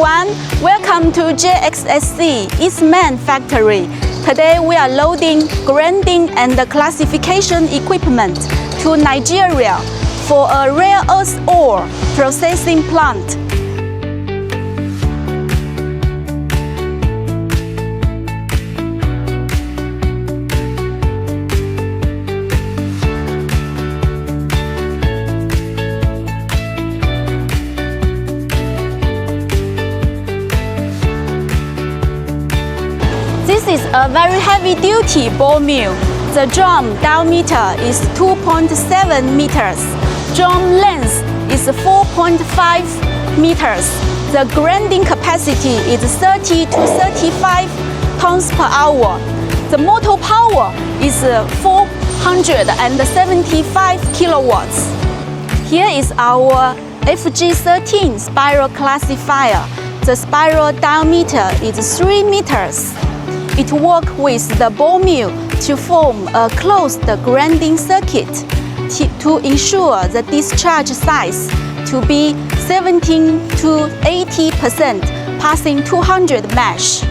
everyone, welcome to JXSC Eastman factory. Today we are loading, grinding and classification equipment to Nigeria for a rare earth ore processing plant. This is a very heavy-duty ball mill. The drum diameter is 2.7 meters. Drum length is 4.5 meters. The grinding capacity is 30 to 35 tons per hour. The motor power is 475 kilowatts. Here is our FG-30 spiral classifier. The spiral diameter is 3 meters. It works with the ball mill to form a closed grinding circuit to ensure the discharge size to be 17 to 80%, passing 200 mesh.